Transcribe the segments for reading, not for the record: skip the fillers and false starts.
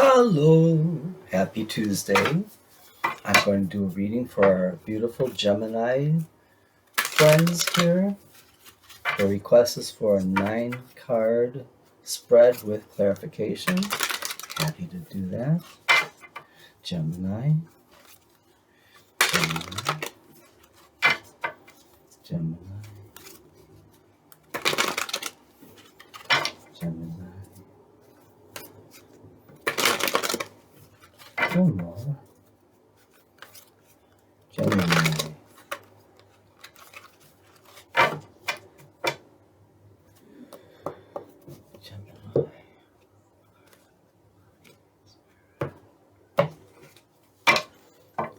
Hello, happy Tuesday. I'm going to do a reading for our beautiful Gemini friends here. The request is for a 9-card spread with clarification. Happy to do that. Gemini, Gemini, Gemini, Gemini. One more. Gemini. Gemini.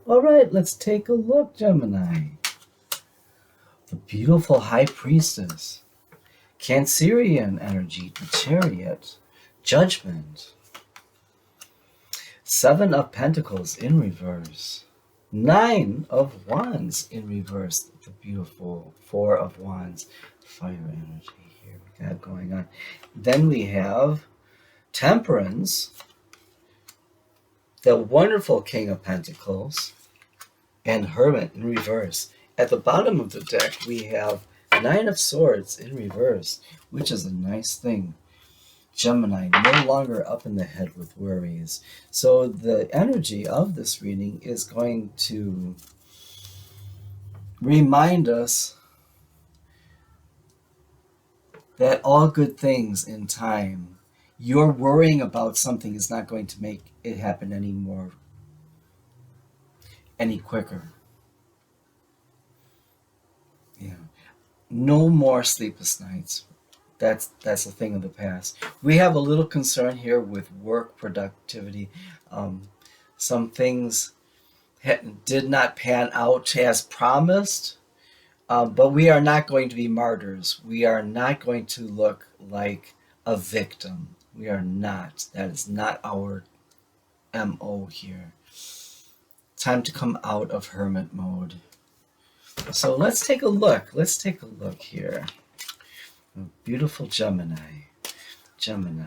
All right, let's take a look, Gemini. The beautiful High Priestess. Cancerian energy, the Chariot. Judgment. 7 of Pentacles in reverse. 9 of Wands in reverse. The beautiful 4 of Wands. Fire energy here we got going on. Then we have Temperance. The wonderful King of Pentacles. And Hermit in reverse. At the bottom of the deck we have 9 of Swords in reverse, which is a nice thing. Gemini, no longer up in the head with worries. So the energy of this reading is going to remind us that all good things in time, your worrying about something is not going to make it happen any quicker. Yeah. No more sleepless nights. That's a thing of the past. We have a little concern here with work productivity. Some things did not pan out as promised, but we are not going to be martyrs. We are not going to look like a victim. We are not. That is not our MO here. Time to come out of hermit mode. So let's take a look. Let's take a look here. Beautiful Gemini. Gemini.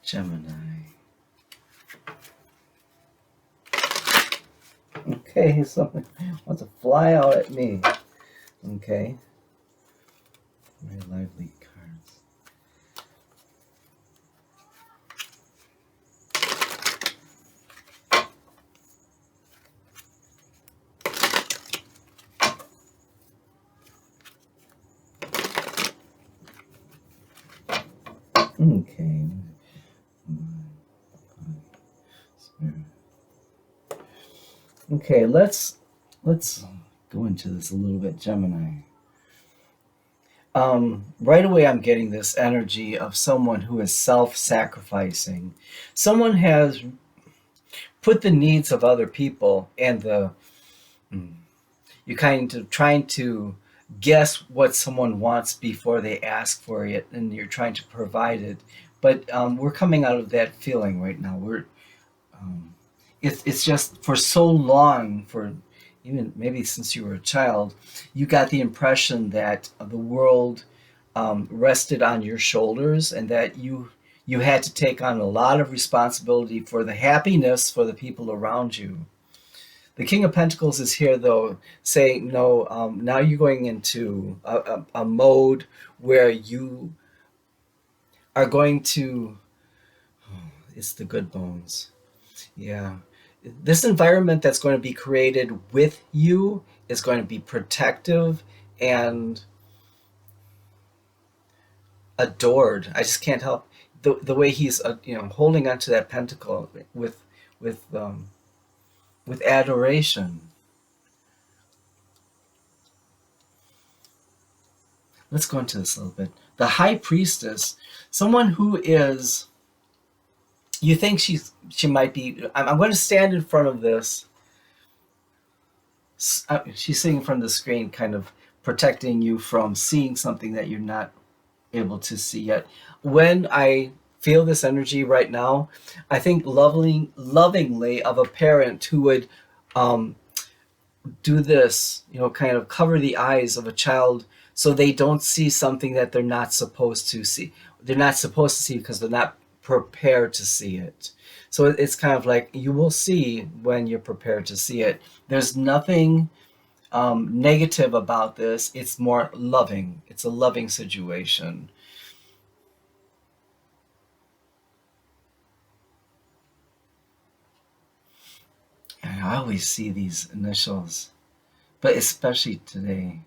Gemini. Okay, something wants to fly out at me. Okay. Very lively cards. Okay. Okay, let's go into this a little bit, Gemini. Right away I'm getting this energy of someone who is self-sacrificing. Someone has put the needs of other people and you're kind of trying to guess what someone wants before they ask for it, and you're trying to provide it. But we're coming out of that feeling right now. It's just for so long, for even maybe since you were a child, you got the impression that the world rested on your shoulders, and that you had to take on a lot of responsibility for the happiness for the people around you. The King of Pentacles is here, though, saying, no, now you're going into a mode where you are going to, it's the good bones. Yeah. This environment that's going to be created with you is going to be protective and adored. I just can't help the way he's holding onto that pentacle with adoration. Let's go into this a little bit. The High Priestess, someone who is, you think she might be, I'm going to stand in front of this. She's sitting in front of the screen, kind of protecting you from seeing something that you're not able to see yet. When I feel this energy right now, I think lovingly of a parent who would do this, kind of cover the eyes of a child So they don't see something that they're not supposed to see. They're not supposed to see because they're not prepared to see it. So it's kind of like you will see when you're prepared to see it. There's nothing negative about this. It's more loving. It's a loving situation. And I always see these initials, but especially today.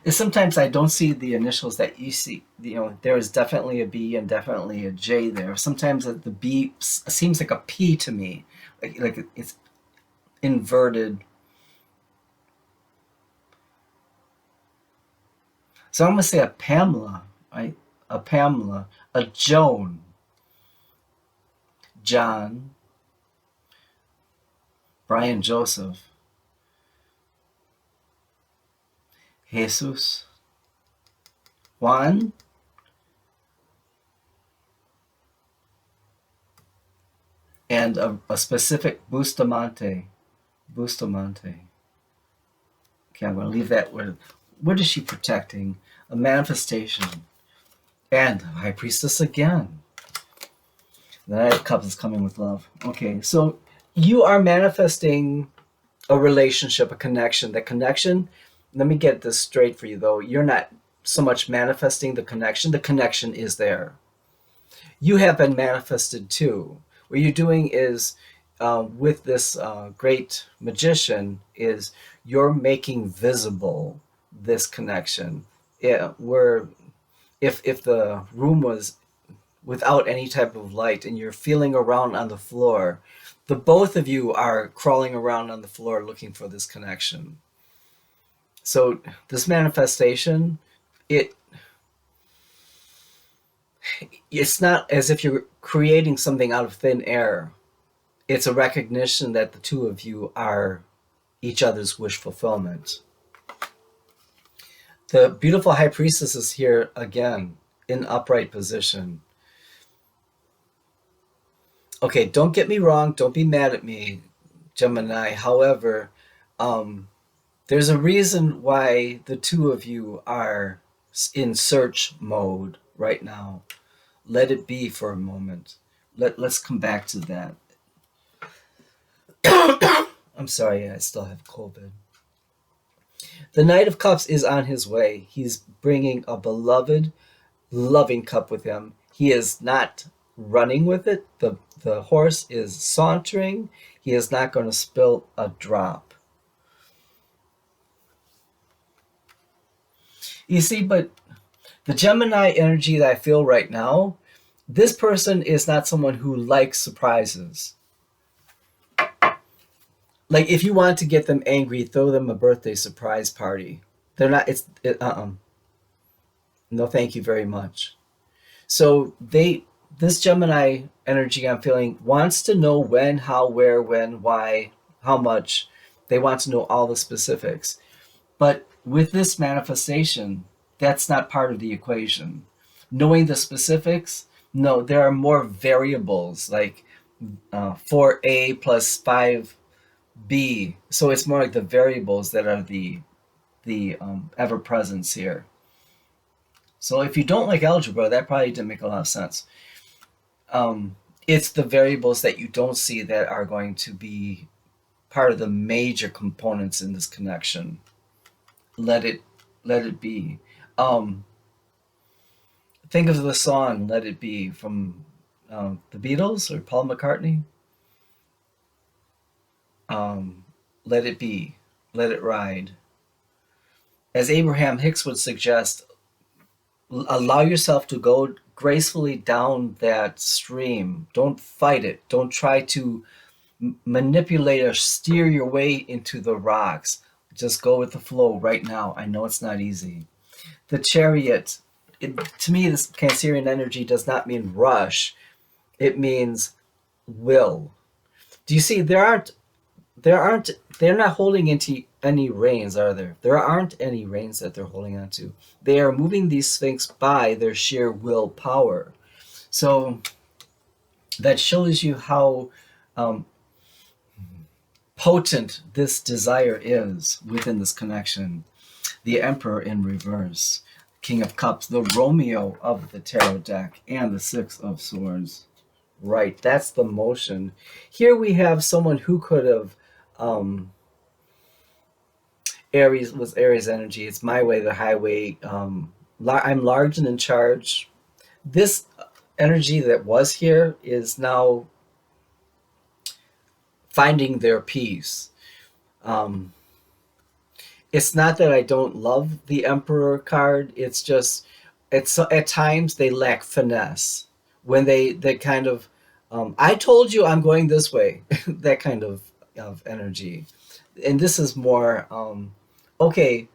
And sometimes I don't see the initials that you see. You know, there is definitely a B and definitely a J there. Sometimes the B seems like a P to me, like it's inverted. So I'm gonna say a Pamela, right? A Pamela, a Joan, John, Brian Joseph, Jesus, Juan, and a specific Bustamante. Bustamante. Okay, I'm gonna leave that word. What is she protecting? A manifestation. And High Priestess again. The Knight of Cups is coming with love. Okay, so you are manifesting a relationship, a connection. That connection, let me get this straight for you though. You're not so much manifesting the connection is there. You have been manifested too. What you're doing is, with this great magician, is you're making visible this connection. Yeah, where if the room was without any type of light and you're feeling around on the floor, the both of you are crawling around on the floor looking for this connection. So this manifestation, it it's not as if you're creating something out of thin air. It's a recognition that the two of you are each other's wish fulfillment. The beautiful high priestess is here again in upright position. Okay, don't get me wrong, don't be mad at me, Gemini. However, um, there's a reason why the two of you are in search mode right now. Let it be for a moment. Let's come back to that. I'm sorry, I still have COVID. The Knight of Cups is on his way. He's bringing a beloved, loving cup with him. He is not running with it. The horse is sauntering. He is not going to spill a drop. You see, but the Gemini energy that I feel right now, this person is not someone who likes surprises. Like if you want to get them angry, throw them a birthday surprise party. They're not. No, thank you very much. So this Gemini energy I'm feeling wants to know when, how, where, when, why, how much. They want to know all the specifics. But with this manifestation, that's not part of the equation. Knowing the specifics, no, there are more variables like 4A plus 5B. So it's more like the variables that are the ever presence here. So if you don't like algebra, that probably didn't make a lot of sense. It's the variables that you don't see that are going to be part of the major components in this connection. Let it let it be. Um, think of the song "Let It Be" from the Beatles or Paul McCartney. Um, let it be, let it ride. As Abraham Hicks would suggest, allow yourself to go gracefully down that stream. Don't fight it. Don't try to manipulate or steer your way into the rocks. Just go with the flow right now. I know it's not easy. The chariot, to me, this Cancerian energy does not mean rush. It means will. Do you see? They're not holding into any reins, are there? There aren't any reins that they're holding onto. They are moving these Sphinx by their sheer willpower. So that shows you how um, potent this desire is within this connection. The Emperor in reverse, King of Cups, the Romeo of the tarot deck, and the Six of Swords. Right, that's the motion. Here we have someone who could have Aries was Aries energy. It's my way, the highway. I'm large and in charge. This energy that was here is now finding their peace. Um, it's not that I don't love the Emperor card. It's just it's at times they lack finesse when they kind of I told you I'm going this way, that kind of energy, and this is more okay.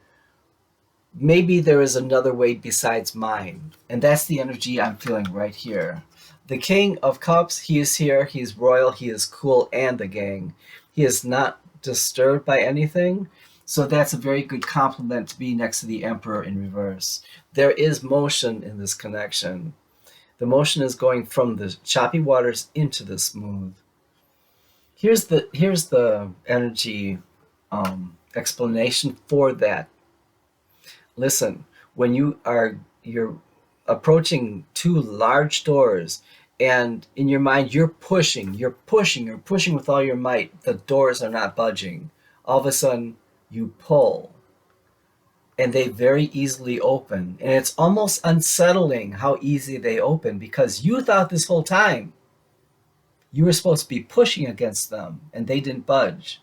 Maybe there is another way besides mine, and that's the energy I'm feeling right here. The King of Cups, he is here. He's royal. He is cool, and the gang. He is not disturbed by anything. So that's a very good compliment to be next to the Emperor in reverse. There is motion in this connection. The motion is going from the choppy waters into the smooth. Here's the energy explanation for that. Listen, when you're approaching two large doors, and in your mind you're pushing with all your might, the doors are not budging. All of a sudden you pull, and they very easily open, and it's almost unsettling how easy they open, because you thought this whole time you were supposed to be pushing against them and they didn't budge.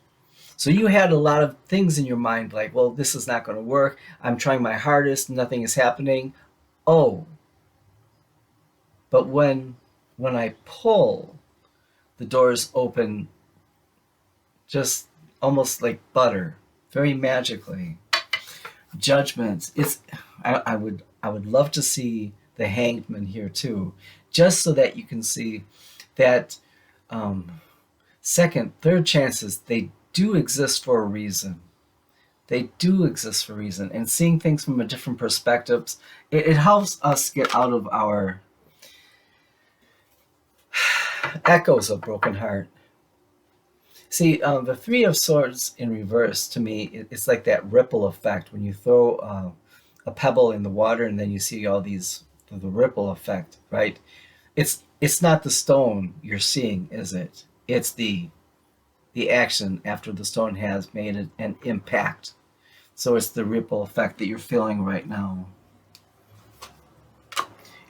So you had a lot of things in your mind like, well, this is not going to work. I'm trying my hardest, nothing is happening. Oh, but when I pull, the doors open just almost like butter, very magically. Judgments. I would love to see the Hanged Man here too, just so that you can see that um, second, third chances, they do exist for a reason. They do exist for a reason. And seeing things from a different perspectives, it helps us get out of our echoes of broken heart. See, the Three of Swords in reverse, to me, it's like that ripple effect when you throw a pebble in the water and then you see all these, the ripple effect, right? It's not the stone you're seeing, is it? It's the action after the stone has made an impact. So it's the ripple effect that you're feeling right now.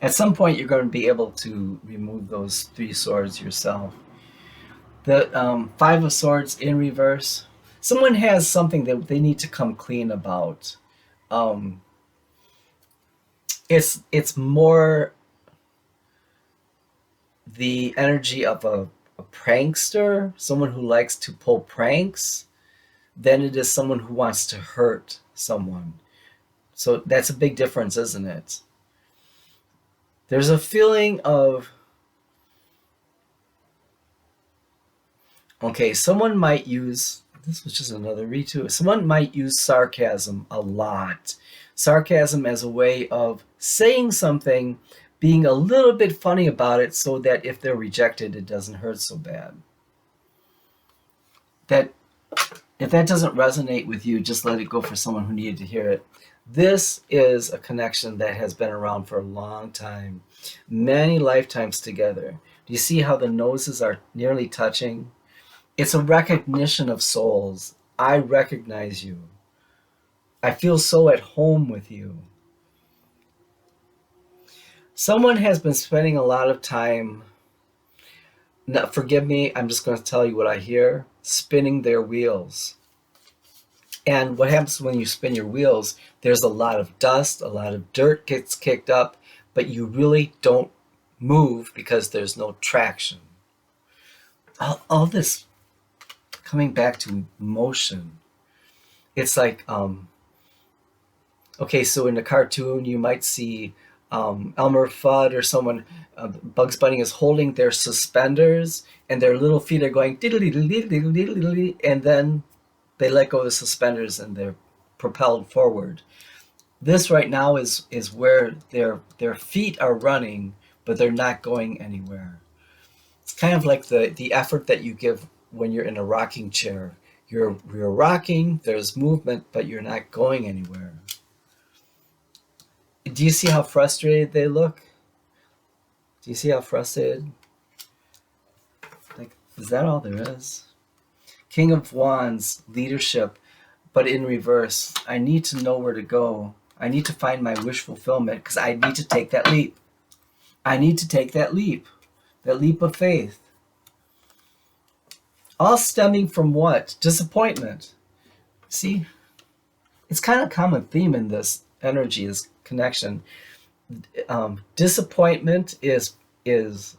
At some point, you're going to be able to remove those three swords yourself. The Five of Swords in reverse. Someone has something that they need to come clean about. Um, it's more the energy of a prankster, someone who likes to pull pranks, than it is someone who wants to hurt someone. So that's a big difference, isn't it? There's a feeling of, okay, someone might use, this was just another read too, someone might use sarcasm a lot. Sarcasm as a way of saying something, being a little bit funny about it so that if they're rejected, it doesn't hurt so bad. That if that doesn't resonate with you, just let it go for someone who needed to hear it. This is a connection that has been around for a long time, many lifetimes together. Do you see how the noses are nearly touching? It's a recognition of souls. I recognize you. I feel so at home with you. Someone has been spending a lot of time, now, forgive me, I'm just going to tell you what I hear, spinning their wheels. And what happens when you spin your wheels, there's a lot of dust, a lot of dirt gets kicked up, but you really don't move because there's no traction. All this coming back to motion. It's like, okay, so in a cartoon, you might see Elmer Fudd or someone, Bugs Bunny is holding their suspenders and their little feet are going diddly diddly diddly diddly, and then they let go of the suspenders and they're propelled forward. This right now is where their feet are running, but they're not going anywhere. It's kind of like the effort that you give when you're in a rocking chair. You're rocking, there's movement, but you're not going anywhere. Do you see how frustrated they look? Do you see how frustrated? Like, is that all there is? King of Wands, leadership, but in reverse. I need to know where to go. I need to find my wish fulfillment because I need to take that leap. I need to take that leap of faith. All stemming from what? Disappointment. See, it's kind of common theme in this energy is connection. Disappointment is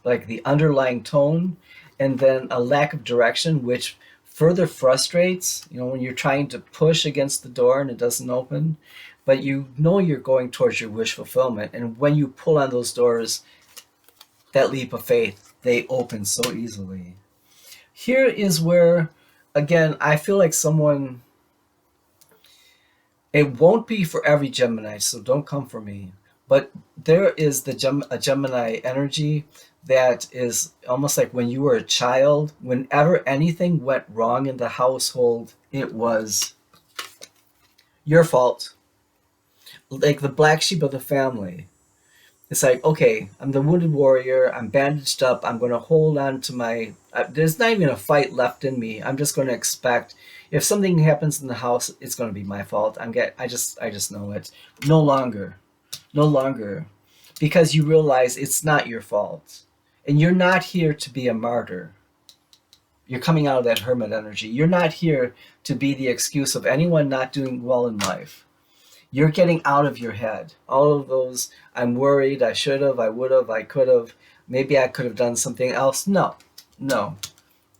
like the underlying tone, and then a lack of direction, which further frustrates. You know, when you're trying to push against the door and it doesn't open, but you know you're going towards your wish fulfillment, and when you pull on those doors, that leap of faith, they open so easily. Here is where, again, I feel like someone. It won't be for every Gemini, so don't come for me. But there is a Gemini energy that is almost like when you were a child, whenever anything went wrong in the household, it was your fault. Like the black sheep of the family. It's like, okay, I'm the wounded warrior. I'm bandaged up. I'm going to hold on to my. There's not even a fight left in me. I'm just going to expect if something happens in the house, it's going to be my fault. I just know it. No longer, no longer, because you realize it's not your fault, and you're not here to be a martyr. You're coming out of that hermit energy. You're not here to be the excuse of anyone not doing well in life. You're getting out of your head. All of those, I'm worried, I should have, I would have, I could have, maybe I could have done something else. No, no,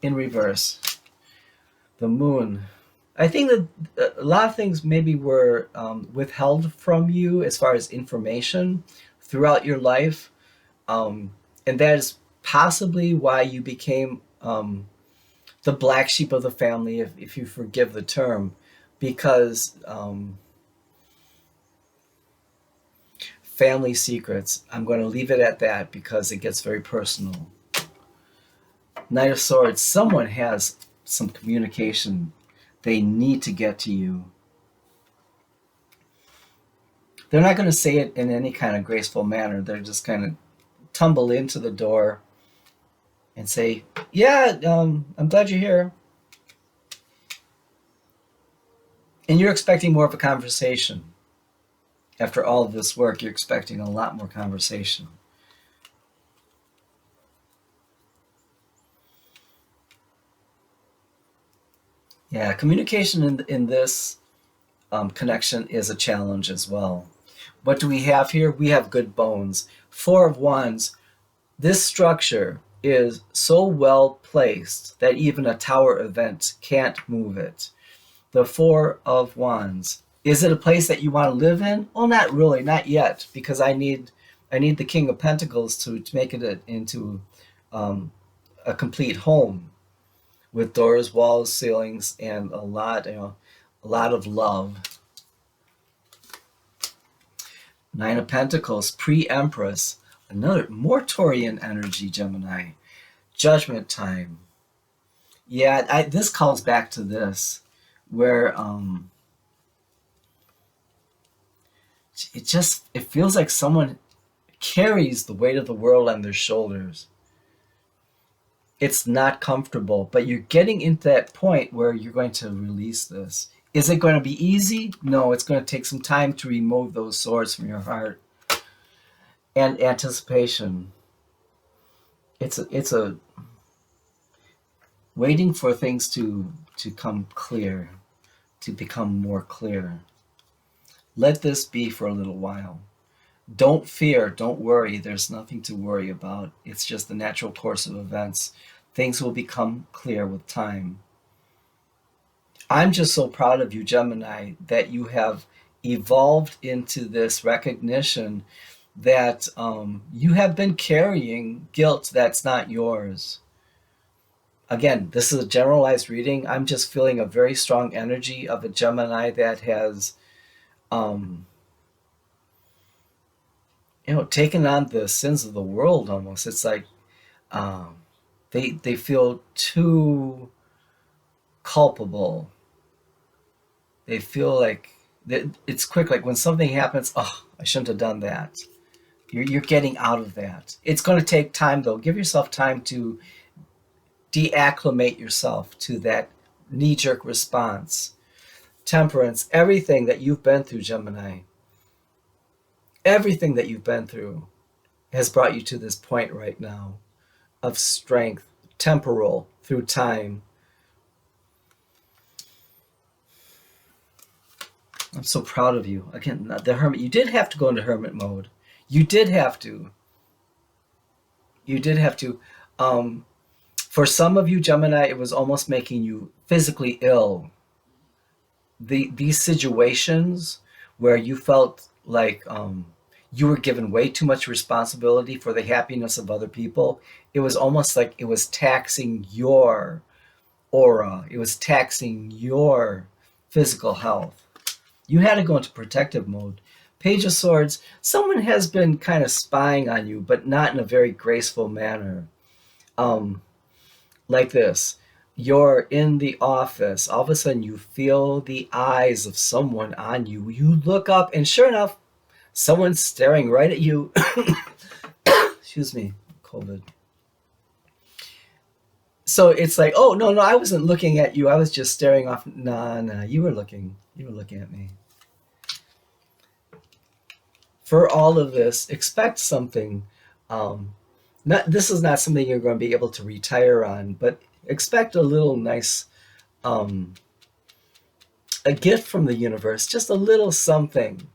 in reverse. The moon. I think that a lot of things maybe were withheld from you as far as information throughout your life. And that is possibly why you became the black sheep of the family, if you forgive the term, because family secrets. I'm going to leave it at that because it gets very personal. Knight of Swords. Someone has some communication they need to get to you. They're not going to say it in any kind of graceful manner. They're just kind of tumble into the door and say, yeah, I'm glad you're here. And you're expecting more of a conversation. After all of this work, you're expecting a lot more conversation. Yeah, communication in this connection is a challenge as well. What do we have here? We have good bones. Four of Wands. This structure is so well placed that even a tower event can't move it. The Four of Wands. Is it a place that you want to live in? Well, not really, not yet, because I need the King of Pentacles to make it into a complete home with doors, walls, ceilings, and a lot of love. Nine of Pentacles, pre-Empress, another more Taurian energy, Gemini. Judgment time. Yeah, this calls back to this, where it feels like someone carries the weight of the world on their shoulders. It's not comfortable, but you're getting into that point where you're going to release this. Is it going to be easy? No, it's going to take some time to remove those swords from your heart. And anticipation. It's a waiting for things to come clear, to become more clear. Let this be for a little while. Don't fear, don't worry. There's nothing to worry about. It's just the natural course of events. Things will become clear with time. I'm just so proud of you, Gemini, that you have evolved into this recognition that you have been carrying guilt that's not yours. Again, this is a generalized reading. I'm just feeling a very strong energy of a Gemini that has taken on the sins of the world almost. It's like they feel too culpable. They feel like it's quick. Like when something happens, oh, I shouldn't have done that. You're getting out of that. It's going to take time, though. Give yourself time to deacclimate yourself to that knee-jerk response. Temperance, everything that you've been through, Gemini, everything that you've been through has brought you to this point right now of strength, temporal through time. I'm so proud of you. Again, the hermit, you did have to go into hermit mode. You did have to. You did have to. For some of you, Gemini, it was almost making you physically ill. These situations where you felt like you were given way too much responsibility for the happiness of other people, it was almost like it was taxing your aura. It was taxing your physical health. You had to go into protective mode. Page of Swords, someone has been kind of spying on you, but not in a very graceful manner. Like this. You're in the office. All of a sudden, you feel the eyes of someone on you. You look up, and sure enough, someone's staring right at you. Excuse me, COVID. So it's like, oh, no, I wasn't looking at you. I was just staring off. Nah, you were looking. You were looking at me. For all of this, expect something. This is not something you're going to be able to retire on, but expect a little nice, a gift from the universe, just a little something.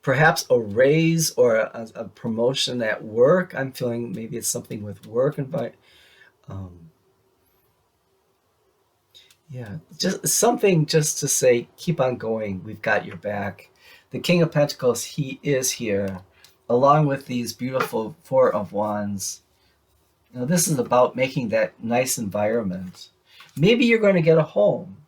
Perhaps a raise or a promotion at work. I'm feeling maybe it's something with work. Yeah, just something just to say, keep on going. We've got your back. The King of Pentacles, he is here, along with these beautiful Four of Wands. This is about making that nice environment. Maybe you're going to get a home.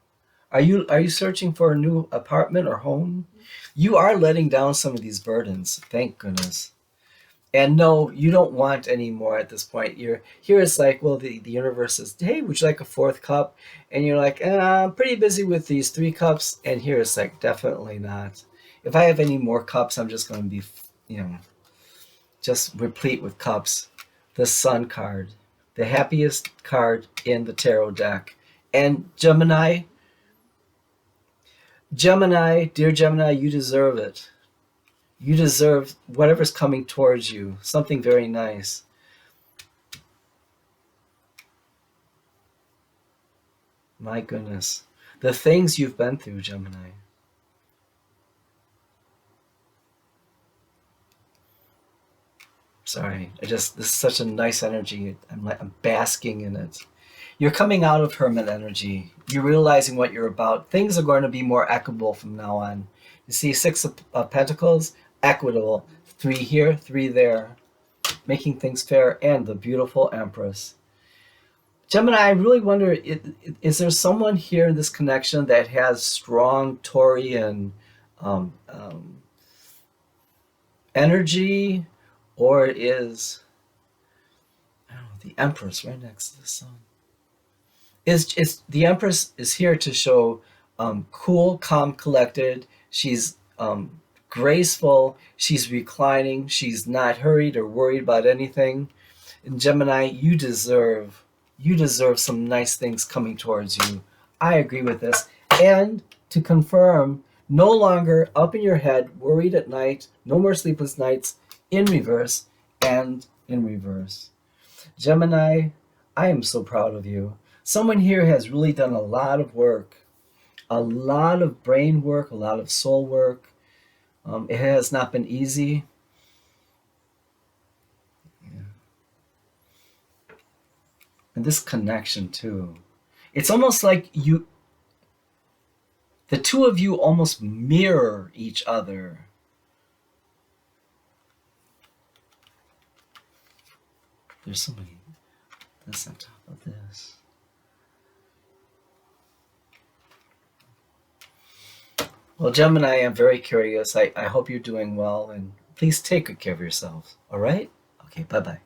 Are you searching for a new apartment or home? You are letting down some of these burdens. Thank goodness. And no, you don't want any more at this point. You're here. It's like, well, the universe says, hey, would you like a fourth cup? And you're like, I'm pretty busy with these 3 cups. And here it's like, definitely not. If I have any more cups, I'm just going to be, just replete with cups. The Sun card, the happiest card in the tarot deck. And Gemini, dear Gemini, you deserve it. You deserve whatever's coming towards you, something very nice. My goodness. The things you've been through, Gemini. Sorry, this is such a nice energy. I'm basking in it. You're coming out of hermit energy. You're realizing what you're about. Things are going to be more equitable from now on. You see 6 of Pentacles, equitable. 3 here, 3 there. Making things fair, and the beautiful Empress. Gemini, I really wonder, is there someone here in this connection that has strong Taurian energy, or is, I don't know, the Empress right next to the Sun? Is the Empress is here to show cool, calm, collected. She's graceful. She's reclining. She's not hurried or worried about anything. And Gemini, you deserve some nice things coming towards you. I agree with this. And to confirm, no longer up in your head, worried at night, no more sleepless nights, in reverse and in reverse. Gemini, I am so proud of you. Someone here has really done a lot of work, a lot of brain work, a lot of soul work. It has not been easy. Yeah. And this connection too. It's almost like the two of you almost mirror each other. There's somebody that's on top of this. Well, Gemini, I'm very curious. I hope you're doing well, and please take good care of yourselves. All right? Okay, bye-bye.